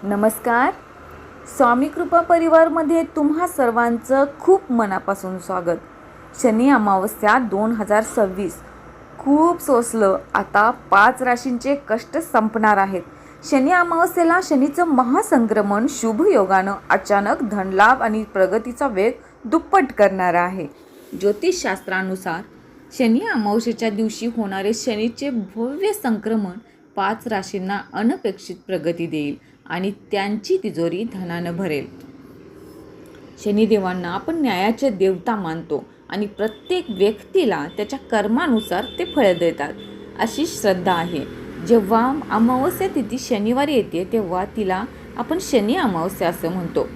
नमस्कार. स्वामी कृपा परिवारमध्ये तुम्हा सर्वांचं खूप मनापासून स्वागत. शनी अमावस्या 2026 खूप सोसलं. आता 5 राशींचे कष्ट संपणार आहेत. शनी अमावस्येला शनीचं महासंक्रमण शुभ योगानं अचानक धनलाभ आणि प्रगतीचा वेग दुप्पट करणार आहे. ज्योतिषशास्त्रानुसार शनी अमावस्येच्या दिवशी होणारे शनीचे भव्य संक्रमण 5 राशींना अनपेक्षित प्रगती देईल आणि त्यांची तिजोरी धनानं भरेल. शनिदेवांना आपण न्यायाचे देवता मानतो आणि प्रत्येक व्यक्तीला त्याच्या कर्मानुसार ते फळ देतात अशी श्रद्धा आहे. जेव्हा अमावस्या तिथी शनिवारी येते तेव्हा तिला आपण शनी अमावस्या असं म्हणतो.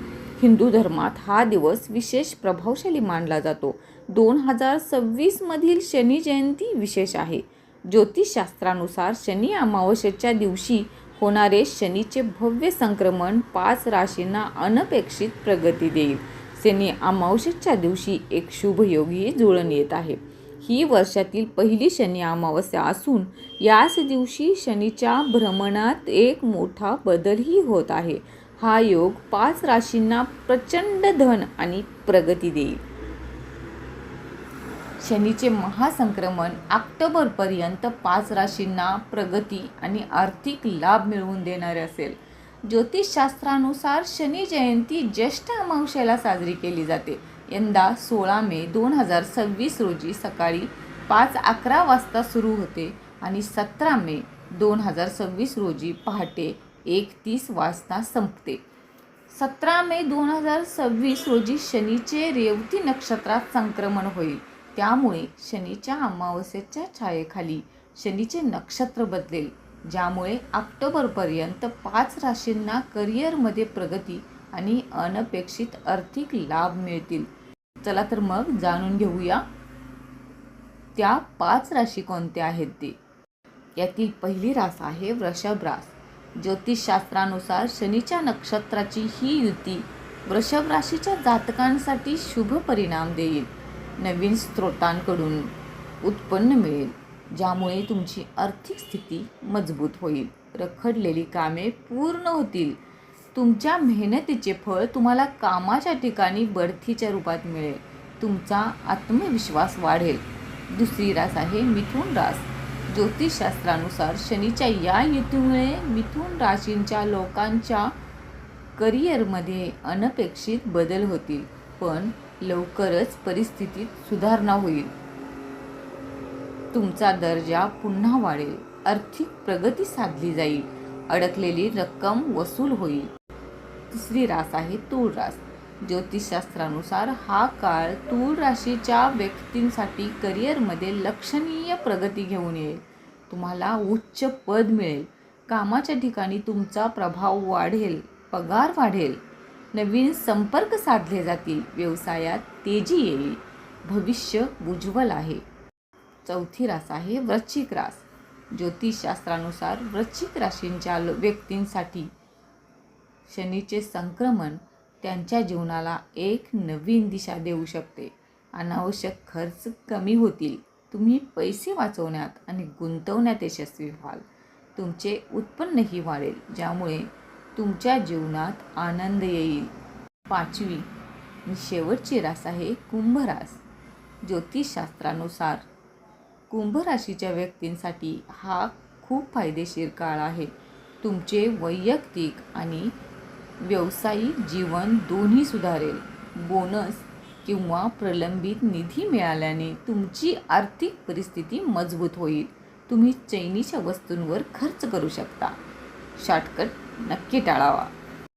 हिंदू धर्मात हा दिवस विशेष प्रभावशाली मानला जातो. 2026 मधील शनी जयंती विशेष आहे. ज्योतिषशास्त्रानुसार शनी अमावस्येच्या दिवशी होणारे शनीचे भव्य संक्रमण 5 राशींना अनपेक्षित प्रगती देईल. शनी अमावस्येच्या दिवशी एक शुभ योगी जुळून येत आहे. ही वर्षातील पहिली शनी अमावस्या असून याच दिवशी शनीच्या भ्रमणात एक मोठा बदलही होत आहे. हा योग 5 राशींना प्रचंड धन आणि प्रगती देईल. शनीचे महासंक्रमण ऑक्टोबरपर्यंत 5 राशींना प्रगती आणि आर्थिक लाभ मिळवून देणारे असेल. ज्योतिषशास्त्रानुसार शनी जयंती ज्येष्ठ अमावस्येला साजरी केली जाते. यंदा 16 मे 2026 रोजी सकाळी 5:11 वाजता सुरू होते आणि 17 मे 2026 रोजी पहाटे 1:30 वाजता संपते. 17 मे 2026 रोजी शनीचे रेवती नक्षत्रात संक्रमण होईल. त्यामुळे शनीच्या अमावस्येच्या छायेखाली शनीचे नक्षत्र बदलेल, ज्यामुळे ऑक्टोबरपर्यंत 5 राशींना करिअरमध्ये प्रगती आणि अनपेक्षित आर्थिक लाभ मिळतील. चला तर मग जाणून घेऊया त्या 5 राशी कोणत्या आहेत ते. यातील पहिली रास आहे वृषभ रास. ज्योतिषशास्त्रानुसार शनीच्या नक्षत्राची ही युती वृषभ राशीच्या जातकांसाठी शुभ परिणाम देईल. नवीन स्रोतांकडून उत्पन्न मिळेल, ज्यामुळे तुमची आर्थिक स्थिती मजबूत होईल. रखडलेली कामे पूर्ण होतील. तुमच्या मेहनतीचे फळ तुम्हाला कामाच्या ठिकाणी बढतीच्या रूपात मिळेल. तुमचा आत्मविश्वास वाढेल. दुसरी रास आहे मिथुन रास. ज्योतिषशास्त्रानुसार शनीच्या या युतीमुळे मिथुन राशींच्या लोकांच्या करिअरमध्ये अनपेक्षित बदल होतील, पण लवकरच परिस्थितीत सुधारणा होईल. तुमचा दर्जा पुन्हा वाढेल. आर्थिक प्रगती साधली जाईल. अडकलेली रक्कम वसूल होईल. तिसरी रास आहे तूळ रास. ज्योतिषशास्त्रानुसार हा काळ तूळ राशीच्या व्यक्तींसाठी करिअरमध्ये लक्षणीय प्रगती घेऊन येईल. तुम्हाला उच्च पद मिळेल. कामाच्या ठिकाणी तुमचा प्रभाव वाढेल. पगार वाढेल. नवीन संपर्क साधले जातील. व्यवसायात तेजी येईल. भविष्य उज्ज्वल आहे. चौथी रास आहे वृश्चिक रास. ज्योतिषशास्त्रानुसार वृश्चिक राशींच्या व्यक्तींसाठी शनीचे संक्रमण त्यांच्या जीवनाला एक नवीन दिशा देऊ शकते. अनावश्यक खर्च कमी होतील. तुम्ही पैसे वाचवण्यात आणि गुंतवण्यात यशस्वी व्हाल. तुमचे उत्पन्नही वाढेल, ज्यामुळे तुमच्या जीवनात आनंद येईल. पाचवी आणि शेवटची रास आहे कुंभ रास. ज्योतिषशास्त्रानुसार कुंभ राशीच्या व्यक्तींसाठी हा खूप फायदेशीर काळ आहे. तुमचे वैयक्तिक आणि व्यावसायिक जीवन दोन्ही सुधारेल. बोनस किंवा प्रलंबित निधी मिळाल्याने तुमची आर्थिक परिस्थिती मजबूत होईल. तुम्ही चैनीच्या वस्तूंवर खर्च करू शकता. शॉर्टकट नक्की टाळावा.